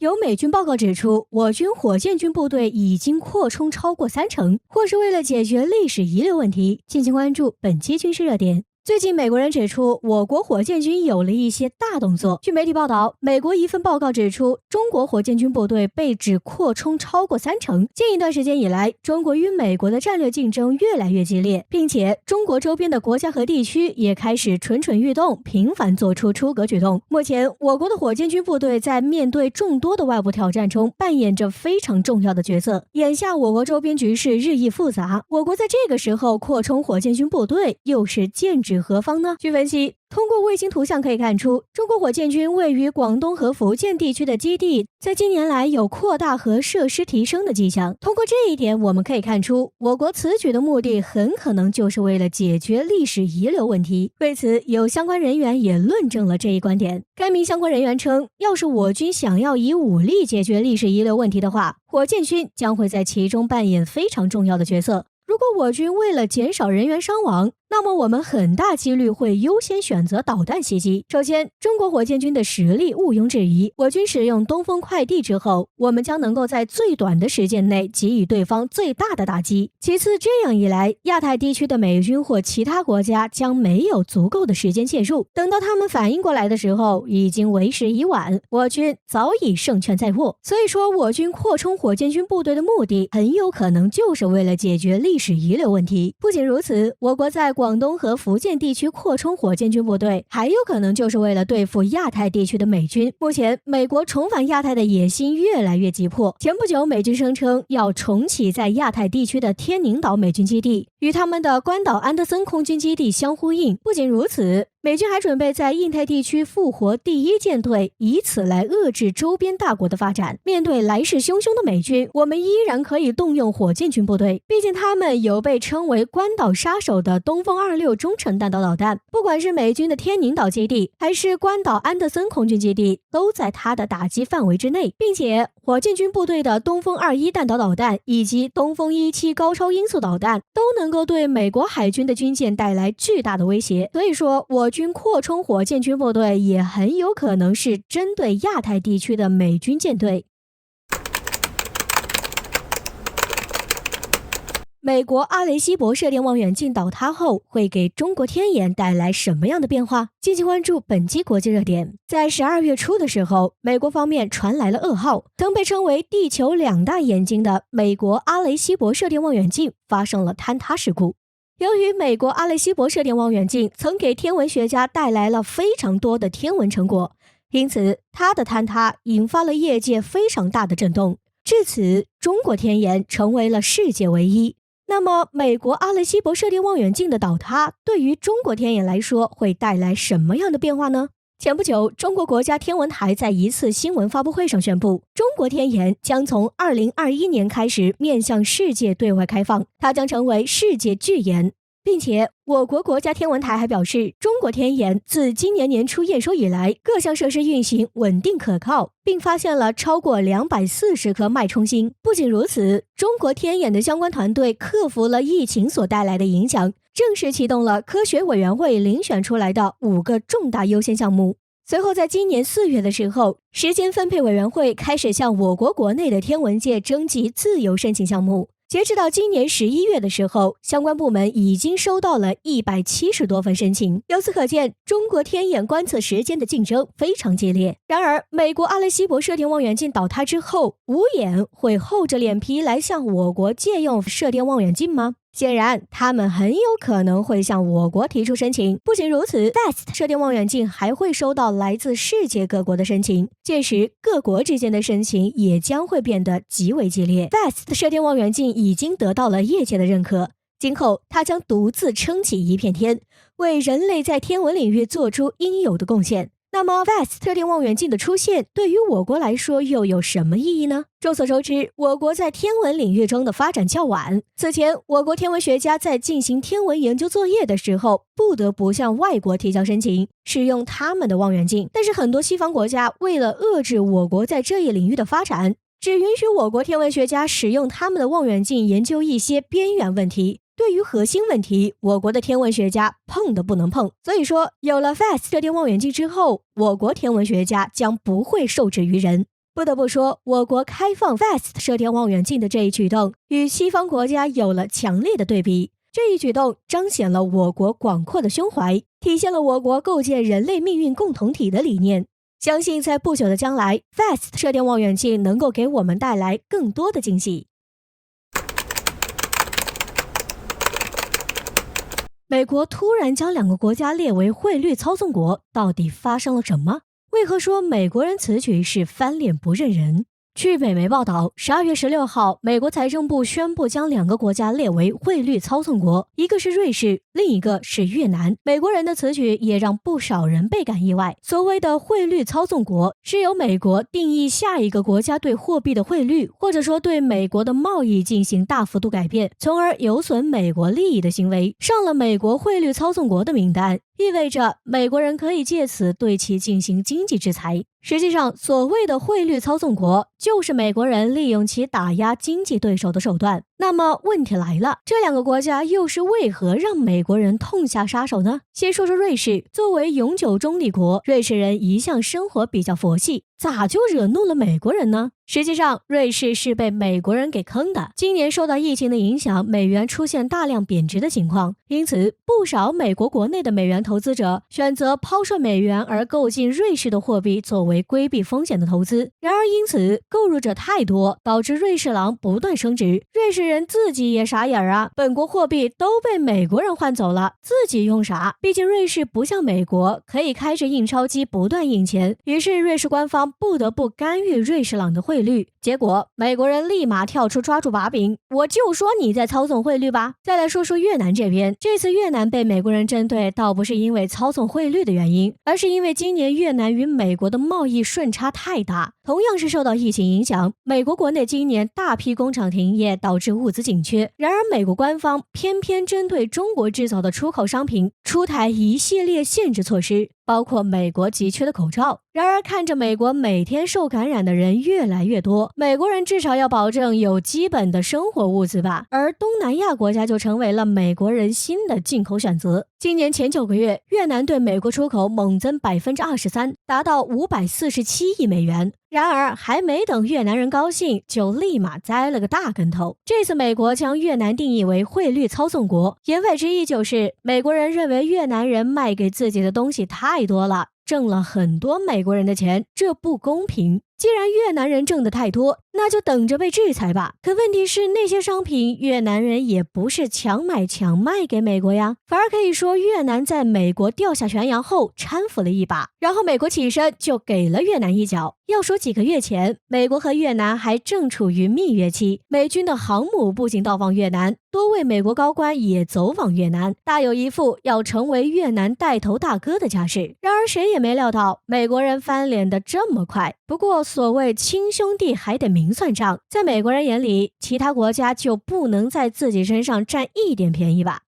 有美军报告指出，我军火箭军部队已经扩充超过30%，或是为了解决历史遗留问题。敬请关注本期军事热点。最近，美国人指出，我国火箭军有了一些大动作。据媒体报道，美国一份报告指出，中国火箭军部队被指扩充超过30%。近一段时间以来，中国与美国的战略竞争越来越激烈，并且中国周边的国家和地区也开始蠢蠢欲动，频繁做出出格举动。目前，我国的火箭军部队在面对众多的外部挑战中扮演着非常重要的角色。眼下，我国周边局势日益复杂，我国在这个时候扩充火箭军部队，又是剑指何方呢？据分析，通过卫星图像可以看出，中国火箭军位于广东和福建地区的基地在近年来有扩大和设施提升的迹象。通过这一点，我们可以看出，我国此举的目的很可能就是为了解决历史遗留问题。为此，有相关人员也论证了这一观点。该名相关人员称，要是我军想要以武力解决历史遗留问题的话，火箭军将会在其中扮演非常重要的角色。如果我军为了减少人员伤亡，那么我们很大几率会优先选择导弹袭击。首先，中国火箭军的实力毋庸置疑，我军使用东风快递之后，我们将能够在最短的时间内给予对方最大的打击。其次，这样一来，亚太地区的美军或其他国家将没有足够的时间介入，等到他们反应过来的时候，已经为时已晚，我军早已胜券在握。所以说，我军扩充火箭军部队的目的很有可能就是为了解决历史遗留问题。不仅如此，我国在广东和福建地区扩充火箭军部队，还有可能就是为了对付亚太地区的美军。目前，美国重返亚太的野心越来越急迫。前不久，美军声称要重启在亚太地区的天宁岛美军基地，与他们的关岛安德森空军基地相呼应。不仅如此，美军还准备在印太地区复活第一舰队，以此来遏制周边大国的发展。面对来势汹汹的美军，我们依然可以动用火箭军部队，毕竟他们有被称为关岛杀手的东风26中程弹道导弹，不管是美军的天宁岛基地，还是关岛安德森空军基地，都在它的打击范围之内，并且火箭军部队的东风21弹道导弹以及东风17高超音速导弹都能够对美国海军的军舰带来巨大的威胁。所以说，我军扩充火箭军部队也很有可能是针对亚太地区的美军舰队。美国阿雷西博射电望远镜倒塌后，会给中国天眼带来什么样的变化？敬请关注本期国际热点。在12月初的时候，美国方面传来了噩耗，曾被称为地球2大眼睛的美国阿雷西博射电望远镜发生了坍塌事故。由于美国阿雷西博射电望远镜曾给天文学家带来了非常多的天文成果，因此它的坍塌引发了业界非常大的震动。至此，中国天眼成为了世界唯一。那么，美国阿雷西博射电望远镜的倒塌对于中国天眼来说会带来什么样的变化呢？前不久，中国国家天文台在一次新闻发布会上宣布，中国天眼将从2021年开始面向世界对外开放，它将成为世界巨眼。并且，我国国家天文台还表示，中国天眼自今年年初验收以来，各项设施运行稳定可靠，并发现了超过240颗脉冲星。不仅如此，中国天眼的相关团队克服了疫情所带来的影响，正式启动了科学委员会遴选出来的5个重大优先项目。随后，在今年4月的时候，时间分配委员会开始向我国国内的天文界征集自由申请项目。截止到今年11月的时候，相关部门已经收到了170多份申请。由此可见，中国天眼观测时间的竞争非常激烈。然而，美国阿雷西博射电望远镜倒塌之后，五眼会厚着脸皮来向我国借用射电望远镜吗？显然，他们很有可能会向我国提出申请。不仅如此 ，VAST 射电望远镜还会收到来自世界各国的申请，届时各国之间的申请也将会变得极为激烈。VAST 射电望远镜已经得到了业界的认可，今后它将独自撑起一片天，为人类在天文领域做出应有的贡献。那么 VAST 射电望远镜的出现对于我国来说又有什么意义呢？众所周知，我国在天文领域中的发展较晚。此前，我国天文学家在进行天文研究作业的时候，不得不向外国提交申请，使用他们的望远镜。但是很多西方国家为了遏制我国在这一领域的发展，只允许我国天文学家使用他们的望远镜研究一些边缘问题。对于核心问题，我国的天文学家碰都不能碰。所以说，有了 VAST 射电望远镜之后，我国天文学家将不会受制于人。不得不说，我国开放 FAST 射电望远镜的这一举动，与西方国家有了强烈的对比。这一举动彰显了我国广阔的胸怀，体现了我国构建人类命运共同体的理念。相信在不久的将来 ，FAST 射电望远镜能够给我们带来更多的惊喜。美国突然将2个国家列为汇率操纵国，到底发生了什么？为何说美国人此举是翻脸不认人？据北媒报道，12月16号，美国财政部宣布将2个国家列为汇率操纵国，一个是瑞士，另一个是越南。美国人的此举也让不少人倍感意外。所谓的汇率操纵国，是由美国定义下一个国家对货币的汇率，或者说对美国的贸易进行大幅度改变，从而有损美国利益的行为，上了美国汇率操纵国的名单，意味着美国人可以借此对其进行经济制裁。实际上，所谓的汇率操纵国，就是美国人利用其打压经济对手的手段。那么问题来了，这2个国家又是为何让美国人痛下杀手呢？先说说瑞士，作为永久中立国，瑞士人一向生活比较佛系，咋就惹怒了美国人呢？实际上，瑞士是被美国人给坑的。今年受到疫情的影响，美元出现大量贬值的情况，因此不少美国国内的美元投资者选择抛售美元而购进瑞士的货币作为规避风险的投资。然而因此购入者太多，导致瑞士郎不断升值，瑞士人自己也傻眼啊，本国货币都被美国人换走了，自己用啥？毕竟瑞士不像美国可以开着印钞机不断印钱，于是瑞士官方不得不干预瑞士郎的汇率，结果美国人立马跳出抓住把柄，我就说你在操纵汇率吧。再来说说越南这边，这次越南被美国人针对，倒不是因为操纵汇率的原因，而是因为今年越南与美国的贸易顺差太大，同样是受到疫情影响，美国国内今年大批工厂停业，导致物资紧缺。然而美国官方偏偏针对中国制造的出口商品出台一系列限制措施，包括美国急缺的口罩。然而看着美国每天受感染的人越来越多，美国人至少要保证有基本的生活物资吧，而东南亚国家就成为了美国人新的进口选择。今年前9个月，越南对美国出口猛增23%，达到547亿美元。然而还没等越南人高兴，就立马栽了个大跟头。这次美国将越南定义为汇率操纵国，言外之意就是美国人认为越南人卖给自己的东西太多了，挣了很多美国人的钱，这不公平。既然越南人挣得太多，那就等着被制裁吧。可问题是，那些商品越南人也不是强买强卖给美国呀，反而可以说越南在美国掉下悬崖后搀扶了一把，然后美国起身就给了越南一脚。要说几个月前，美国和越南还正处于蜜月期，美军的航母不仅到访越南，多位美国高官也走访越南，大有一副要成为越南带头大哥的架势。然而谁也没料到美国人翻脸的这么快。不过所谓亲兄弟还得明算账，在美国人眼里，其他国家就不能在自己身上占一点便宜吧。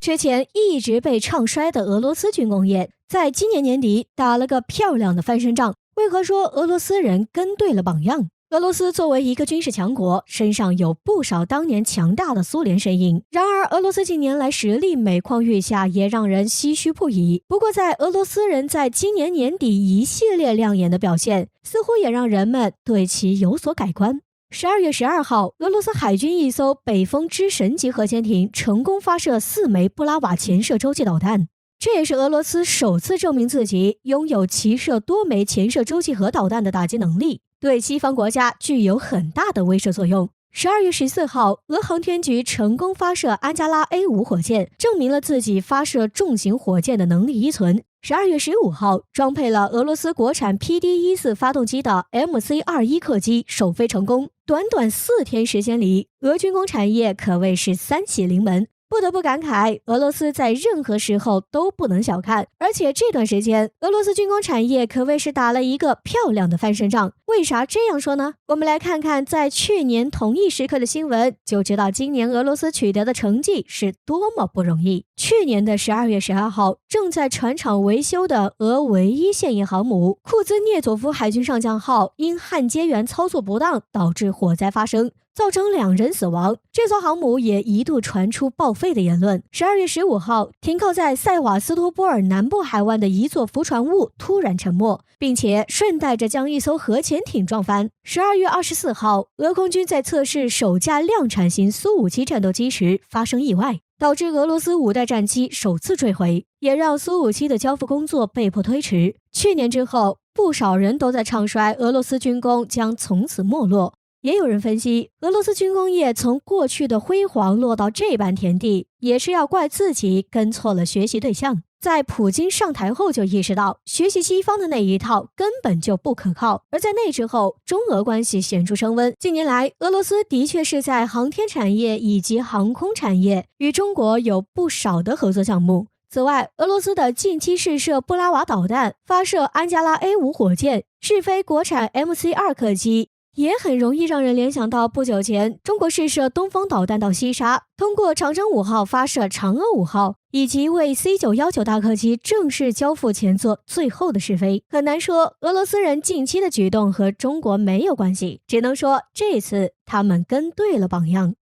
之前一直被唱衰的俄罗斯军工业，在今年年底打了个漂亮的翻身仗。为何说俄罗斯人跟对了榜样？俄罗斯作为一个军事强国，身上有不少当年强大的苏联身影。然而俄罗斯近年来实力每况愈下，也让人唏嘘不已。不过在俄罗斯人在今年年底一系列亮眼的表现，似乎也让人们对其有所改观。12月12号，俄罗斯海军一艘北风之神级核潜艇成功发射4枚布拉瓦潜射洲际导弹，这也是俄罗斯首次证明自己拥有齐射多枚潜射洲际核导弹的打击能力，对西方国家具有很大的威慑作用。12月14号，俄航天局成功发射安加拉 A5 火箭，证明了自己发射重型火箭的能力依存。12月15号，装配了俄罗斯国产 PD-14 发动机的 MC-21 客机首飞成功。短短4天时间里，俄军工产业可谓是三喜临门。不得不感慨，俄罗斯在任何时候都不能小看，而且这段时间，俄罗斯军工产业可谓是打了一个漂亮的翻身仗。为啥这样说呢？我们来看看在去年同一时刻的新闻，就知道今年俄罗斯取得的成绩是多么不容易。去年的12月12号，正在船厂维修的俄唯一现役航母库兹涅佐夫海军上将号因焊接员操作不当导致火灾发生，造成2人死亡。这艘航母也一度传出报废的言论。12月15号，停靠在塞瓦斯托波尔南部海湾的一座浮船坞突然沉没，并且顺带着将一艘核潜艇撞翻。12月24号，俄空军在测试首架量产型苏57战斗机时发生意外，导致俄罗斯5代战机首次坠毁，也让苏57的交付工作被迫推迟。去年之后，不少人都在唱衰俄罗斯军工将从此没落。也有人分析，俄罗斯军工业从过去的辉煌落到这般田地，也是要怪自己跟错了学习对象。在普京上台后就意识到，学习西方的那一套根本就不可靠。而在那之后，中俄关系显著升温。近年来，俄罗斯的确是在航天产业以及航空产业与中国有不少的合作项目。此外，俄罗斯的近期试射布拉瓦导弹、发射安加拉 A5 火箭、试飞国产 MC2 客机，也很容易让人联想到不久前中国试射东风导弹到西沙，通过长征5号发射嫦娥5号，以及为 C919 大客机正式交付前做最后的试飞。很难说俄罗斯人近期的举动和中国没有关系，只能说这次他们跟对了榜样。